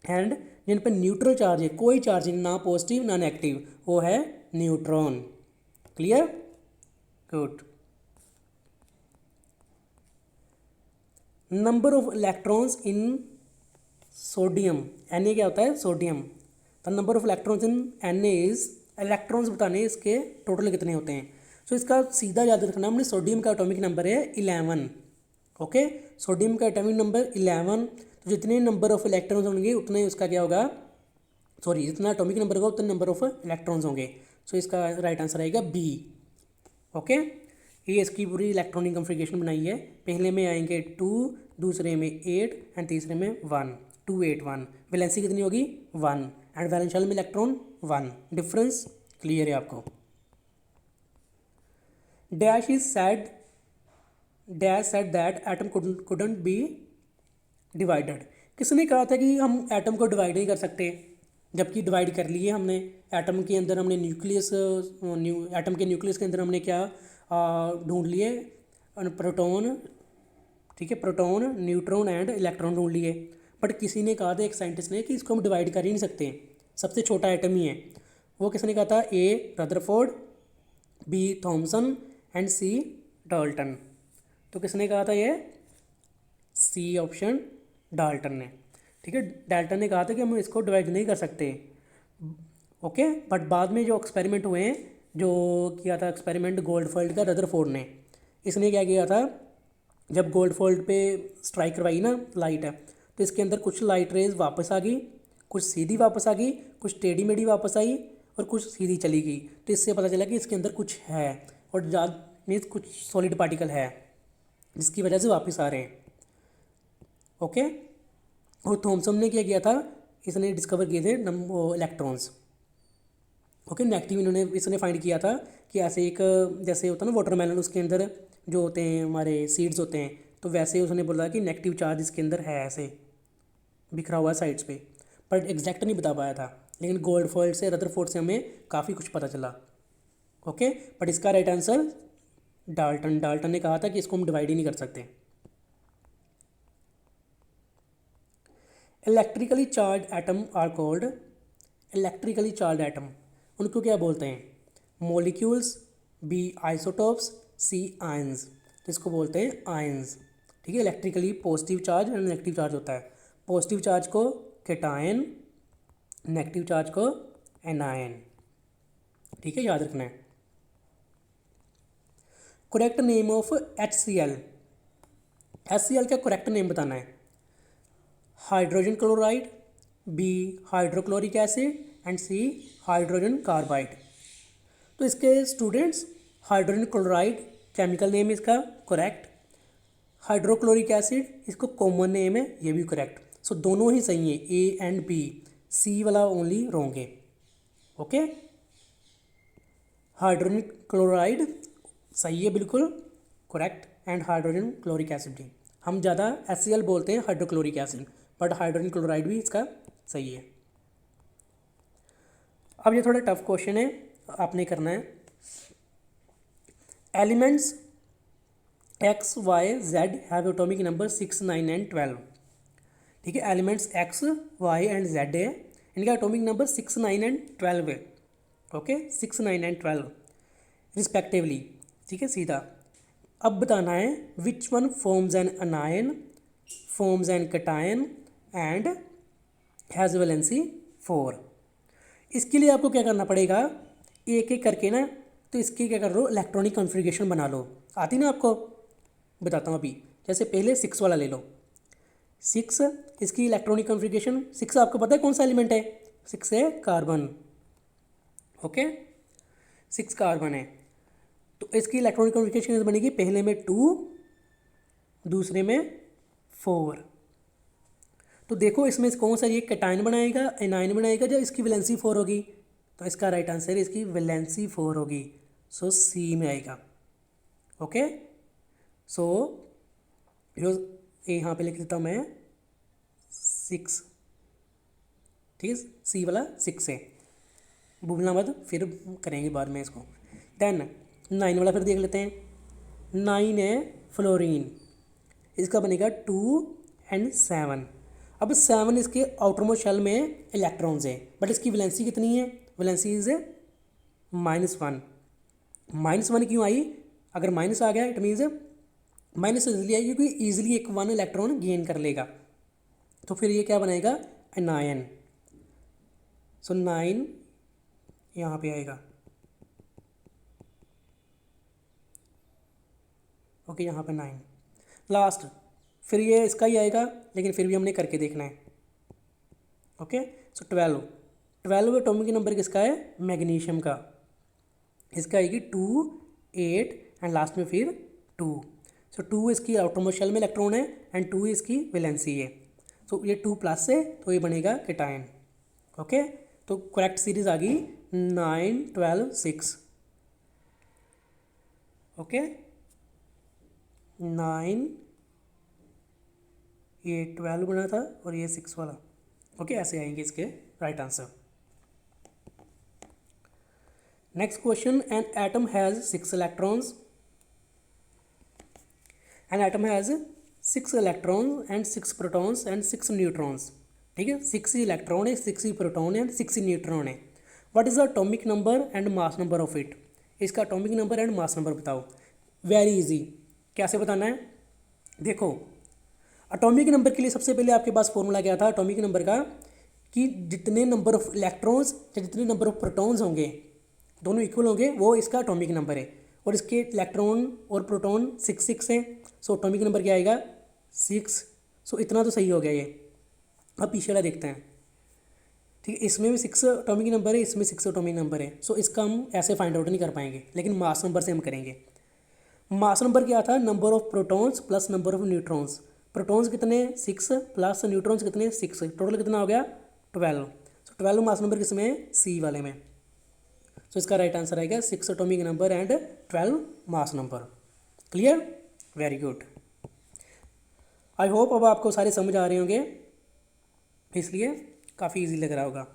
एंड जिन पर न्यूट्रल चार्ज है, कोई चार्ज ना पॉजिटिव ना नेगेटिव, वो है neutron. Clear, good. Number of electrons in sodium, Na क्या होता है, sodium. The number of electrons in Na is, electrons बताने इसके टोटल कितने होते हैं। सो इसका सीधा याद रखना, हमने सोडियम का एटॉमिक नंबर है 11। ओके, सोडियम का एटॉमिक नंबर 11, तो जितने नंबर ऑफ इलेक्ट्रॉन्स होंगे उतने उसका क्या होगा, सॉरी जितना एटॉमिक नंबर होगा उतने नंबर ऑफ इलेक्ट्रॉन्स होंगे। सो इसका राइट आंसर आएगा बी। ओके, ये इसकी पूरी इलेक्ट्रॉनिक कॉन्फ़िगरेशन बनाई है। पहले में आएंगे 2, दूसरे में 8 एंड तीसरे में 1, 2 8 1। वैलेंसी कितनी होगी 1 एंड वैलेंस शेल में इलेक्ट्रॉन 1। डिफरेंस क्लियर है आपको। Dash is sad that atom couldn't B divided. किसने कहा था कि हम एटम को डिवाइड नहीं कर सकते, जबकि डिवाइड कर लिए हमने। एटम के अंदर हमने न्यूक्लियस एटम के न्यूक्लियस के अंदर हमने क्या ढूंढ लिए, प्रोटॉन, ठीक है, प्रोटॉन, न्यूट्रॉन एंड इलेक्ट्रॉन ढूंढ लिए। बट किसी ने कहा था, एक साइंटिस्ट ने, कि इसको हम डिवाइड कर ही नहीं सकते, सबसे छोटा एटम ही है। वो किसने कहा था? A Rutherford, B Thomson and C Dalton. तो किसने कहा था ये? सी ऑप्शन, डाल्टन ने। ठीक है, डाल्टन ने कहा था कि हम इसको डिवाइड नहीं कर सकते। ओके, बट बाद में जो एक्सपेरिमेंट हुए हैं, जो किया था एक्सपेरिमेंट गोल्डफील्ड का रदरफोर्ड ने, इसने क्या किया था, जब गोल्डफील्ड पे स्ट्राइक करवाई ना लाइट है, तो इसके अंदर कुछ लाइट रेज वापस आ गई, कुछ सीधी वापस आ गई, कुछ टेढ़ी मेढ़ी वापस आई और कुछ सीधी चली गई। तो इससे पता चला कि इसके अंदर कुछ है, और ज़्यादा मीन्स कुछ सॉलिड पार्टिकल है जिसकी वजह से वापस आ रहे हैं। ओके, और थॉमसन ने क्या किया था, इसने डिस्कवर किए थे इलेक्ट्रॉन्स। ओके, नेगेटिव इसने फाइंड किया था कि ऐसे एक, जैसे होता है ना वाटरमेलन, उसके अंदर जो होते हैं हमारे सीड्स होते हैं, तो वैसे उसने बोला कि नेगेटिव चार्ज इसके अंदर है, ऐसे बिखरा हुआ है साइड्स पे। पर एग्जैक्ट नहीं बता पाया था, लेकिन गोल्डफील्ड से, रदरफोर्ड से हमें काफ़ी कुछ पता चला। ओके, बट इसका राइट आंसर डाल्टन ने कहा था कि इसको हम डिवाइड ही नहीं कर सकते। Electrically charge atom are called, electrically charge atom उनको क्या बोलते हैं? Molecules, B isotopes, C ions. तो इसको बोलते हैं आयंस। ठीक है, electrically positive charge and negative charge होता है। पॉजिटिव चार्ज को कैटायन, नेगेटिव चार्ज को एनायन। ठीक है, याद रखना है। Correct name of HCl, HCl का करेक्ट नेम बताना है। Hydrogen chloride, B hydrochloric acid and C hydrogen carbide. तो इसके students, hydrogen chloride chemical name इसका करेक्ट, हाइड्रोक्लोरिक एसिड इसको कॉमन नेम है, ये भी करेक्ट। सो दोनों ही सही है, ए एंड बी। सी वाला ओनली रॉन्ग है। ओके, हाइड्रोजन क्लोराइड सही है, बिल्कुल correct, and hydrogen chloric acid भी। हम ज़्यादा HCl बोलते हैं hydrochloric acid, but hydrogen chloride भी इसका सही है। अब ये थोड़ा टफ क्वेश्चन है, आपने करना है। Elements X, Y, Z have atomic number 6, 9 and 12। ठीक है, elements X, Y and Z है, इनका एटॉमिक नंबर 6, 9 एंड 12 है। Okay, 6, 9 and 12 respectively. ठीक है, सीधा। अब बताना है which one forms an अनायन, forms an cation and has valency 4। इसके लिए आपको क्या करना पड़ेगा, एक एक करके ना, तो इसकी क्या कर लो, इलेक्ट्रॉनिक कॉन्फ़िगरेशन बना लो। आती ना आपको? बताता हूँ अभी। जैसे पहले 6 वाला ले लो। 6 इसकी इलेक्ट्रॉनिक कॉन्फ़िगरेशन, 6 आपको पता है कौन सा एलिमेंट है? 6 है कार्बन। ओके, 6 कार्बन है, तो इसकी इलेक्ट्रॉनिक कॉन्फ़िगरेशन बनेगी, पहले में 2, दूसरे में 4। तो देखो इसमें कौन सा ये कैटायन बनाएगा, एनायन बनाएगा, जब इसकी वैलेंसी 4 होगी। तो इसका राइट आंसर इसकी वैलेंसी 4 होगी, सो सी में आएगा। ओके, सो जो यहाँ पे लिख देता हूँ मैं 6। ठीक है, सी वाला 6 है, भूलना मत, फिर करेंगे बाद में इसको। देन 9 वाला फिर देख लेते हैं। 9 है फ्लोरीन, इसका बनेगा 2 एंड 7। अब 7 इसके आउटरमोस्ट शेल में इलेक्ट्रॉन्स है, बट इसकी वैलेंसी कितनी है? Valency is -1। -1 क्यों आई? अगर माइनस आ गया इट मीन्स माइनस इसलिए आई क्योंकि ईजिली एक 1 इलेक्ट्रॉन गेन कर लेगा। तो फिर ये क्या बनाएगा? एनायन। सो 9 यहाँ पे आएगा। ओके, यहाँ पे 9 लास्ट, फिर ये इसका ही आएगा, लेकिन फिर भी हमने करके देखना है। ओके, सो 12 12 एटॉमिक नंबर किसका है? मैग्नीशियम का। इसका आएगी 2, 8 एंड लास्ट में फिर 2। सो 2 इसकी आउटरमोस्ट शेल में इलेक्ट्रॉन है एंड 2 इसकी वैलेंसी है। सो ये 2 प्लस है तो ये बनेगा केटायन। ओके, तो करेक्ट सीरीज आ गई 9, 12, 6। ओके, 9, ये 12 बना था और ये 6 वाला। ओके, ऐसे आएंगे इसके right answer. Next question, an atom has 6 electrons. An atom has 6 electrons and 6 protons and 6 neutrons. ठीक है, 6 ही इलेक्ट्रॉन है, 6 ही प्रोटॉन है एंड 6 ही न्यूट्रॉन है। What is the atomic number and mass number of it? इसका atomic number and mass number बताओ। वेरी इजी, कैसे बताना है? देखो, एटॉमिक नंबर के लिए सबसे पहले आपके पास फॉर्मूला क्या था एटॉमिक नंबर का, कि जितने नंबर ऑफ इलेक्ट्रॉन्स या जितने नंबर ऑफ प्रोटॉन्स होंगे दोनों इक्वल होंगे, वो इसका एटॉमिक नंबर है। और इसके इलेक्ट्रॉन और प्रोटॉन 6 हैं, सो एटॉमिक नंबर क्या आएगा? 6। सो इतना तो सही हो गया ये। अब पीछे वाला देखते हैं। ठीक है, इसमें भी 6 एटॉमिक नंबर है, इसमें 6 एटॉमिक नंबर है। सो इसका हम ऐसे फाइंड आउट नहीं कर पाएंगे, लेकिन मास नंबर से हम करेंगे। मास नंबर क्या था? Number of protons plus number of neutrons. Protons कितने? 6 प्लस न्यूट्रॉन्स कितने? 6। टोटल कितना हो गया? 12। सो 12 मास नंबर किस में है? सी वाले में। सो इसका राइट आंसर आएगा 6 atomic number and 12 mass number. Clear? Very good. I hope अब आपको सारे समझ आ रहे होंगे, इसलिए काफ़ी इजी लग रहा होगा।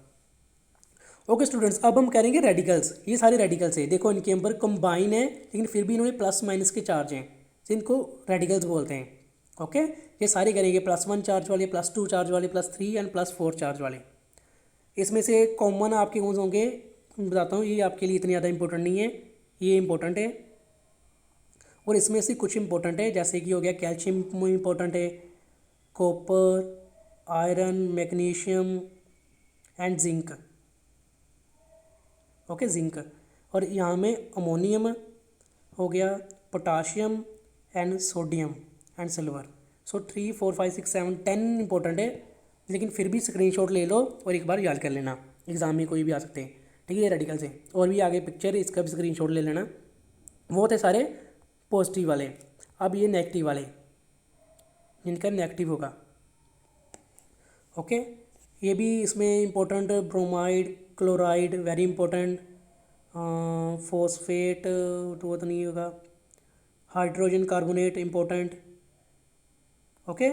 ओके स्टूडेंट्स, अब हम करेंगे रेडिकल्स। ये सारे रेडिकल्स है, देखो इनके अंदर कंबाइन है लेकिन फिर भी इन्होंने प्लस माइनस के चार्ज हैं, तो इनको रेडिकल्स बोलते हैं। ओके, ये सारे करेंगे +1 चार्ज वाले, +2 चार्ज वाले, +3 एंड +4 चार्ज वाले। इसमें से कॉमन आपके कौन से होंगे बताता हूँ, ये आपके लिए इतनी ज़्यादा इंपॉर्टेंट नहीं है, ये इंपॉर्टेंट है। और इसमें से कुछ इंपॉर्टेंट है, जैसे कि हो गया कैल्शियम इंपॉर्टेंट है, copper, iron, magnesium and zinc. Okay, zinc. और यहाँ में अमोनियम हो गया, potassium and sodium and silver. So 3, 4, 5, 6, 7, 10 important है, लेकिन फिर भी स्क्रीनशॉट ले लो और एक बार याद कर लेना, एग्जाम में कोई भी आ सकते हैं। ठीक है, ये रेडिकल से और भी आगे पिक्चर, इसका भी स्क्रीनशॉट ले लेना। वो थे सारे पॉजिटिव वाले। अब ये नेगेटिव वाले, जिनका नेगेटिव होगा। ओके, ये भी इसमें important, bromide, chloride very important, phosphate तो वो तो नहीं होगा, hydrogen carbonate important. Okay,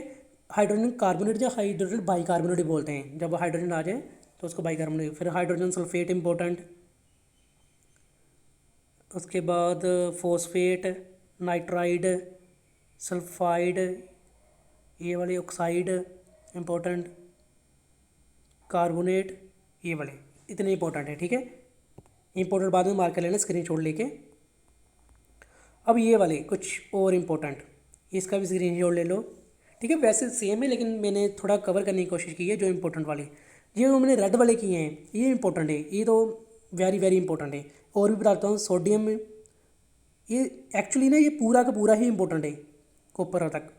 hydrogen carbonate या हाइड्रोजन बाइकार्बोनेट बोलते हैं, जब हाइड्रोजन आ जाए तो उसको बाइकार्बोनेट। फिर हाइड्रोजन सल्फेट इंपॉर्टेंट, उसके बाद फॉस्फेट, नाइट्राइड, सल्फाइड, ये वाले ऑक्साइड इंपॉर्टेंट, कार्बोनेट, ये वाले इतने इंपॉर्टेंट है। ठीक है, इंपॉर्टेंट बाद में मार्क कर लेना स्क्रीनशॉट लेके। अब ये वाले कुछ और इंपॉर्टेंट, इसका भी स्क्रीनशॉट ले लो। ठीक है, वैसे सेम है लेकिन मैंने थोड़ा कवर करने की कोशिश की है जो इंपॉर्टेंट वाले। ये जो मैंने रेड वाले किए हैं ये इंपॉर्टेंट है, ये तो वेरी वेरी इंपॉर्टेंट है। और भी बताता हूँ, सोडियम, ये एक्चुअली ना ये पूरा का पूरा ही इंपॉर्टेंट है कॉपर तक।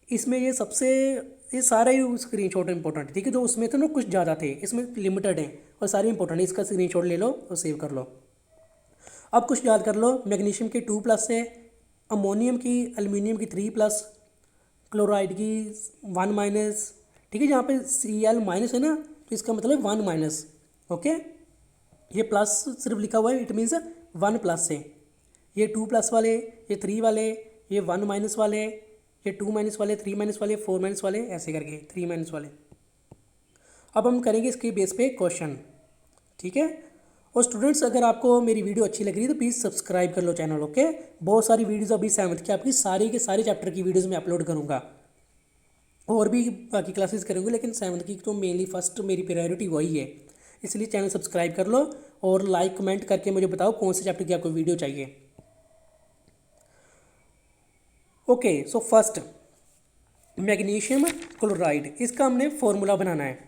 इसमें ये सबसे, ये सारे ही स्क्रीनशॉट इंपॉर्टेंट है। ठीक है, जो उसमें थे ना कुछ ज़्यादा थे, इसमें लिमिटेड है और सारे इंपॉर्टेंट है। इसका स्क्रीनशॉट ले लो और सेव कर लो। अब कुछ याद कर लो, मैग्नीशियम की 2+ है, अमोनियम की, एल्युमिनियम की 3+, क्लोराइड की 1-। ठीक है, जहाँ पे Cl- है ना, तो इसका मतलब 1-। ओके, ये प्लस सिर्फ लिखा हुआ है, इट मीन्स 1+ है। ये 2+ वाले, ये 3 वाले, ये 1- वाले, ये 2- वाले, 3- वाले, 4- वाले, ऐसे करके 3- वाले। अब हम करेंगे इसके बेस पे क्वेश्चन। ठीक है, और स्टूडेंट्स अगर आपको मेरी वीडियो अच्छी लग रही है तो प्लीज़ सब्सक्राइब कर लो चैनल। ओके, बहुत सारी वीडियोज़ अभी 7th की आपकी सारी के सारे चैप्टर की वीडियोज़ मैं अपलोड करूँगा, और भी बाकी क्लासेस करूँगी, लेकिन 7th की तो मेनली फर्स्ट मेरी प्रायोरिटी वही है। इसलिए चैनल सब्सक्राइब कर लो और लाइक कमेंट करके मुझे बताओ कौन से चैप्टर की आपको वीडियो चाहिए। Okay, so first magnesium chloride, इसका हमने फॉर्मूला बनाना है।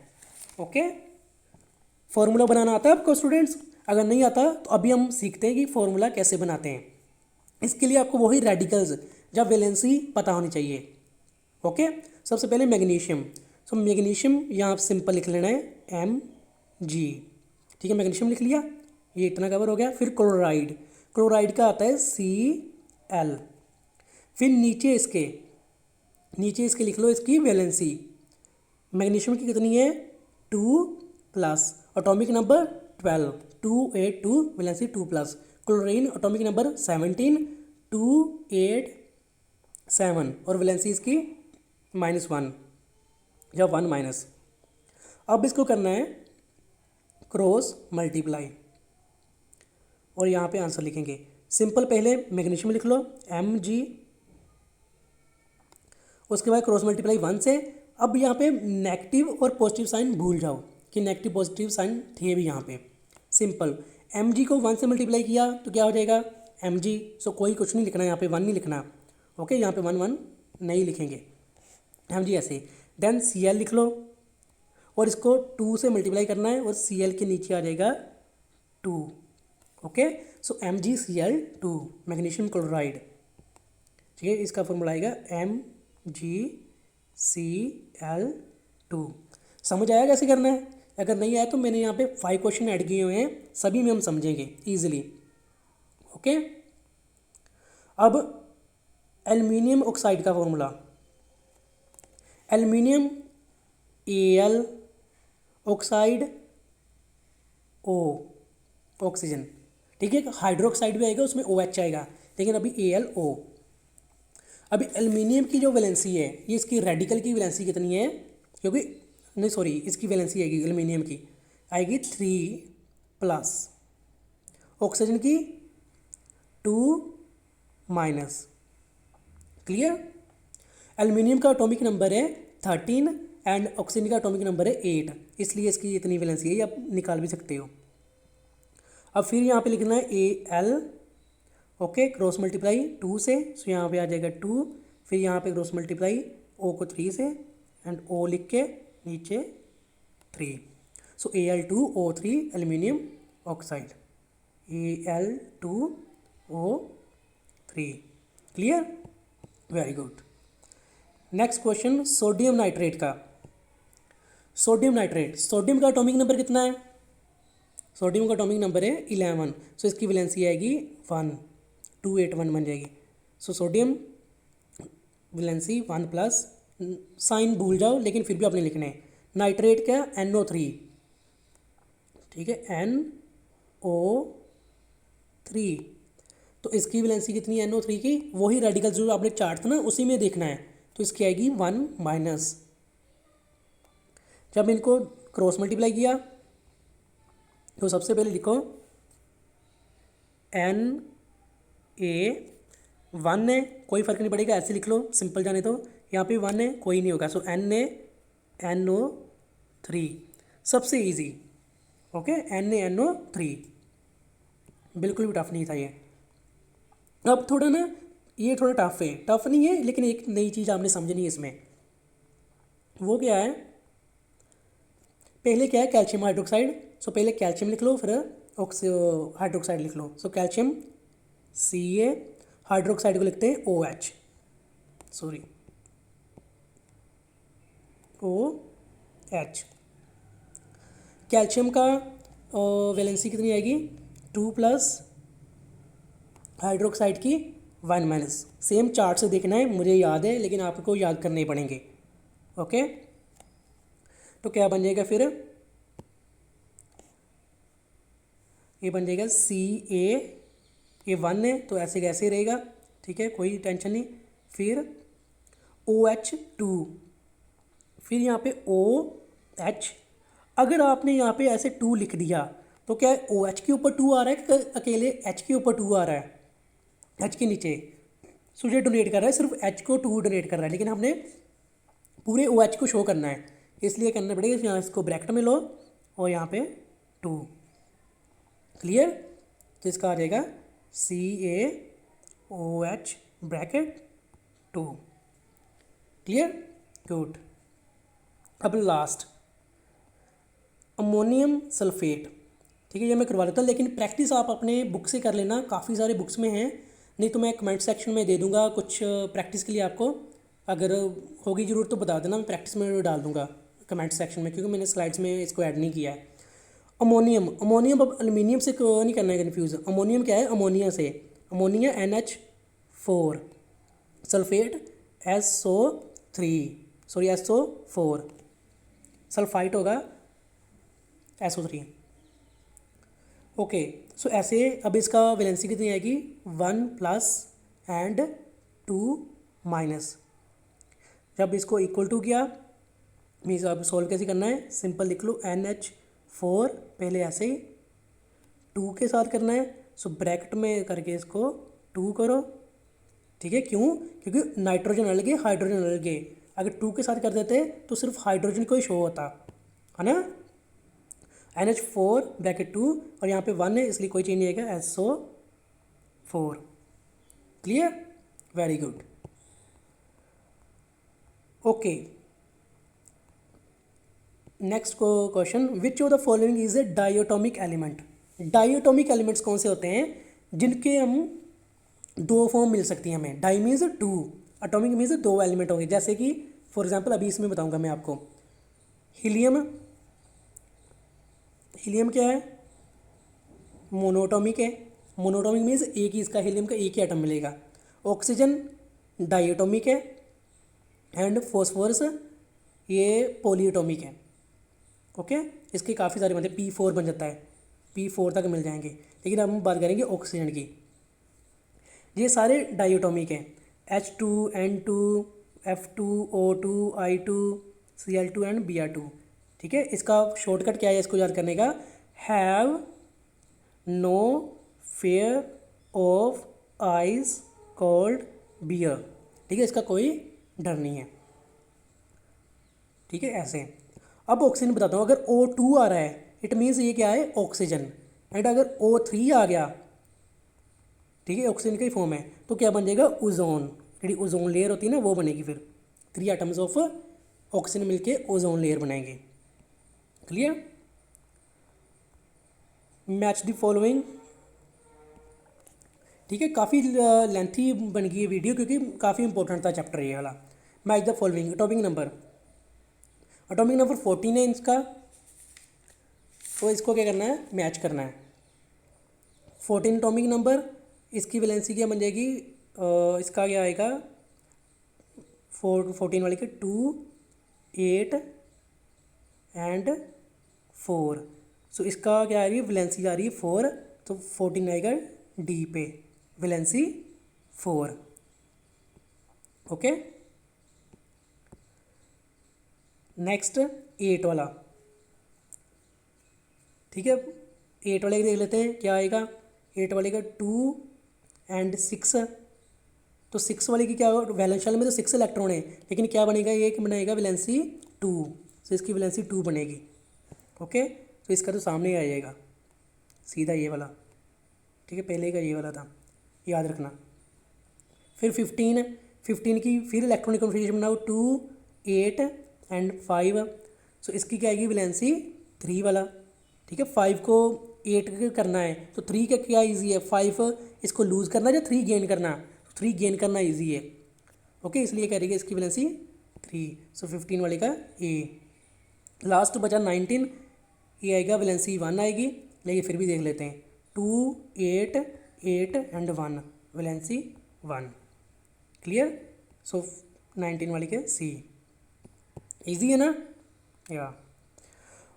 ओके, फॉर्मूला बनाना आता है आपको स्टूडेंट्स? अगर नहीं आता तो अभी हम सीखते हैं कि फॉर्मूला कैसे बनाते हैं। इसके लिए आपको वही रेडिकल्स या वैलेंसी पता होनी चाहिए। ओके, सबसे पहले मैग्नीशियम। सो मैग्नीशियम यहाँ आप सिंपल लिख लेना है, M जी। ठीक है, मैग्नीशियम लिख लिया, ये इतना कवर हो गया। फिर क्लोराइड, क्लोराइड का आता है Cl। फिर नीचे इसके लिख लो इसकी वैलेंसी। मैग्नीशियम की कितनी है 2+, atomic number 12, 282, valency 2+। Chlorine atomic number 17, 287 और वैलेंसी इसकी -1 या 1-। अब इसको करना है क्रॉस मल्टीप्लाई और यहाँ पे आंसर लिखेंगे। सिंपल, पहले मैग्नीशियम लिख लो Mg, उसके बाद क्रॉस मल्टीप्लाई 1 से। अब यहाँ पे नेगेटिव और पॉजिटिव साइन भूल जाओ कि नेगेटिव पॉजिटिव साइन थे भी यहाँ पे। सिंपल, Mg को 1 से मल्टीप्लाई किया तो क्या हो जाएगा Mg। सो कोई कुछ नहीं लिखना, यहाँ पे 1 नहीं लिखना। ओके, यहाँ पे 1 नहीं लिखेंगे Mg ऐसे। देन Cl लिख लो और इसको 2 से मल्टीप्लाई करना है और Cl के नीचे आ जाएगा 2। ओके, सो MgCl2 मैग्नीशियम क्लोराइड। ठीक है, इसका फॉर्मूला आएगा MgCl2। समझ आया कैसे करना है? अगर नहीं आया तो मैंने यहाँ पे 5 क्वेश्चन ऐड किए हुए हैं, सभी में हम समझेंगे ईजिली। ओके, अब एल्युमिनियम ऑक्साइड का formula, aluminium Al oxide O oxygen. ठीक है, हाइड्रोक्साइड भी आएगा, उसमें OH आएगा, लेकिन अभी AlO। अभी एल्युमिनियम की जो वैलेंसी है, ये इसकी रेडिकल की वैलेंसी कितनी है, क्योंकि नहीं सॉरी, इसकी वैलेंसी आएगी एल्युमिनियम की आएगी 3+, ऑक्सीजन की 2-। क्लियर? एल्युमिनियम का एटॉमिक नंबर है 13 एंड ऑक्सीजन का एटॉमिक नंबर है 8, इसलिए इसकी इतनी वैलेंसी है, ये आप निकाल भी सकते हो। अब फिर यहाँ पे लिखना है Al। ओके, क्रॉस मल्टीप्लाई 2 से, सो यहाँ पे आ जाएगा 2। फिर यहाँ पे क्रॉस मल्टीप्लाई O को 3 से एंड O लिख के नीचे 3, सो Al2O3 aluminium oxide, Al2O3। Clear? Very good. Next question sodium nitrate का। सोडियम नाइट्रेट, सोडियम का एटॉमिक नंबर कितना है? सोडियम का एटॉमिक नंबर है 11, सो इसकी वैलेंसी आएगी 1, 281 बन जाएगी। सो सोडियम वैलेंसी 1+, साइन भूल जाओ लेकिन फिर भी आपने लिखना है। नाइट्रेट का NO3, ठीक है, NO3, तो इसकी वैलेंसी कितनी है NO3 की? वही रेडिकल जो आपने चार्ट था ना, उसी में देखना है, तो इसकी आएगी 1-। जब इनको क्रॉस मल्टीप्लाई किया तो सबसे पहले लिखो Na1 है, कोई फ़र्क नहीं पड़ेगा, ऐसे लिख लो सिंपल जाने तो। यहाँ पे 1 है, कोई नहीं होगा, सो NaNO3 सबसे इजी। ओके, NaNO3 बिल्कुल भी टफ नहीं था ये। अब थोड़ा ना, ये थोड़ा टफ है, टफ नहीं है लेकिन एक नई चीज़ आपने समझनी है इसमें। वो क्या है, पहले क्या है कैल्शियम हाइड्रोक्साइड, सो पहले कैल्शियम लिख लो, फिर हाइड्रोक्साइड लिख लो। सो कैल्शियम Ca, हाइड्रोक्साइड को लिखते हैं OH, सॉरी OH। कैल्शियम का वैलेंसी कितनी आएगी 2+, हाइड्रोक्साइड की 1-। सेम चार्ट से देखना है, मुझे याद है लेकिन आपको याद करने पड़ेंगे। ओके, तो क्या बन जाएगा फिर, ये बन जाएगा Ca, ये 1 है तो ऐसे कैसे रहेगा, ठीक है, कोई टेंशन नहीं। फिर OH2, फिर यहाँ पे OH। अगर आपने यहाँ पे ऐसे 2 लिख दिया तो क्या OH के ऊपर 2 आ रहा है कि अकेले H के ऊपर 2 आ रहा है? H के नीचे सूर्य डोनेट कर रहा है, सिर्फ H को 2 डोनेट कर रहा है, लेकिन हमने पूरे OH को शो करना है, इसलिए करना पड़ेगा यहाँ इसको ब्रैकेट में लो और यहाँ पे 2। क्लियर? तो इसका आ जाएगा CaOH ब्रैकेट 2। क्लियर? गुड। अब लास्ट अमोनियम सल्फेट। ठीक है, ये मैं करवा लेता हूँ, लेकिन प्रैक्टिस आप अपने बुक से कर लेना, काफ़ी सारे बुक्स में हैं, नहीं तो मैं कमेंट सेक्शन में दे दूँगा कुछ प्रैक्टिस के लिए आपको। अगर होगी ज़रूरत तो बता देना, मैं प्रैक्टिस में डाल दूँगा कमेंट सेक्शन में, क्योंकि मैंने स्लाइड्स में इसको ऐड नहीं किया है। अमोनियम, अमोनियम अब एल्यूमिनियम से नहीं करना है कन्फ्यूज़। अमोनियम क्या है, अमोनिया से, ammonia NH4, sulphate SO3, sorry SO4, sulphite होगा SO3। ओके, सो ऐसे अब इसका वैलेंसी कितनी आएगी, 1+ एंड 2-। जब इसको इक्वल टू किया मीन्स अब सॉल्व कैसे करना है, सिंपल लिख लो NH4 पहले ऐसे ही 2 के साथ करना है, सो ब्रैकेट में करके इसको 2 करो, ठीक है। क्यों, क्योंकि नाइट्रोजन अलग है, हाइड्रोजन अलग है। अगर 2 के साथ कर देते तो सिर्फ हाइड्रोजन को ही शो होता है ना। NH4 ब्रैकेट 2 और यहाँ पे 1 है इसलिए कोई चेंज नहीं आएगा, SO4। Clear, very good. Okay, next question, which of the following is a diatomic element. Diatomic elements कौन से होते हैं जिनके हम 2 फॉर्म मिल सकती हैं हमें। Di means 2, atomic means 2 element होंगे। जैसे कि फॉर एग्जांपल अभी इसमें बताऊंगा मैं आपको, हीलियम, हीलियम क्या है, मोनोटॉमिक है। मोनोटॉमिक मीन्स एक ही इसका हीलियम का एक ही एटम मिलेगा। ऑक्सीजन डाइएटॉमिक है एंड फॉस्फोरस ये पॉलीएटॉमिक है। ओके, इसके काफ़ी सारे मतलब P4 बन जाता है, P4 तक मिल जाएंगे। लेकिन अब हम बात करेंगे ऑक्सीजन की, ये सारे डाइएटॉमिक हैं, H2, N2, F2, O2, I2, Cl2 and Br2। ठीक है, इसका शॉर्टकट क्या है इसको याद करने का, have no fear of ice cold beer. ठीक है, इसका कोई डर नहीं है। ठीक है, ऐसे। अब ऑक्सीजन बताता हूँ, अगर O2 आ रहा है इट मीन्स ये क्या है, ऑक्सीजन। एंड अगर O3 आ गया, ठीक है, ऑक्सीजन का ही फॉर्म है, तो क्या बन जाएगा, ओजोन। ਜਿਹੜੀ ओजोन लेयर होती है ना वो बनेगी। फिर 3 एटम्स ऑफ ऑक्सीजन मिलके ओजोन लेयर बनाएंगे। Clear, match the following. ठीक है, काफ़ी लेंथी बन गई है वीडियो क्योंकि काफ़ी इंपॉर्टेंट था चैप्टर ये वाला। Match the following, atomic number, atomic number 14 है इसका, तो इसको क्या करना है, मैच करना है। 14 एटॉमिक नंबर, इसकी वैलेंसी क्या बन जाएगी, इसका क्या आएगा 14 वाले के 2, 8 एंड 4। सो इसका क्या आ रही है, वैलेंसी आ रही है 4, तो 14 आएगा डी पे, वैलेंसी 4। ओके, नेक्स्ट 8 वाला। ठीक है, 8 वाले देख लेते हैं क्या आएगा। 8 वाले का 2 एंड 6, तो 6 वाले की क्या, वैलेंस शेल में तो 6 इलेक्ट्रॉन है, लेकिन क्या बनेगा, ये बनेगा वैलेंसी 2, तो इसकी वैलेंसी 2 बनेगी। ओके, तो इसका तो सामने ही आ जाएगा सीधा ये वाला। ठीक है, पहले का ये वाला था, याद रखना। फिर 15 की फिर इलेक्ट्रॉनिक कॉन्फ़िगरेशन बनाओ, 2, 8 एंड 5, सो इसकी क्या आएगी, वैलेंसी 3 वाला। ठीक है, 5 को 8 करना है तो 3 का क्या ईजी है, 5 इसको लूज़ करना या 3 गेन करना, 3 गेन करना ईजी है। ओके, इसलिए कह रही है इसकी वैलेंसी 3, सो 15 वाले का ए। लास्ट बचा 19, ये आएगा वैलेंसी 1 आएगी, लेकिन फिर भी देख लेते हैं, 2, 8, 8 एंड 1, वैलेंसी 1। क्लियर, सो 19 वाले के सी। ईजी है ना, या।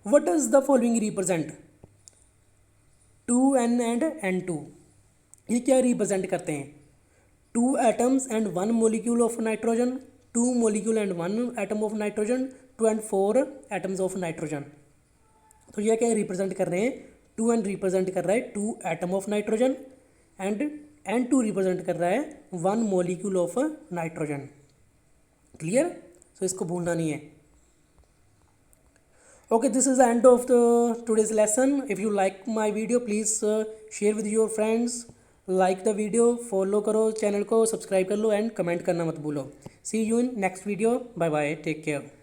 What does the following represent, 2n and n2, ये क्या रिप्रेजेंट करते हैं, 2 atoms and 1 molecule of nitrogen, 2 molecule and 1 atom of nitrogen, 2 and 4 atoms of nitrogen. तो ये क्या रिप्रेजेंट कर रहे हैं, 2n रिप्रेजेंट कर रहा है 2 atom of nitrogen and n2 represent कर रहा है 1 मोलिक्यूल ऑफ नाइट्रोजन। क्लियर, सो इसको भूलना नहीं है। Okay, this is the end of the today's lesson. If you like my video, please share with your friends, like the video, follow करो channel को, subscribe कर लो एंड कमेंट करना मत भूलो। See you in next video. Bye bye. Take care.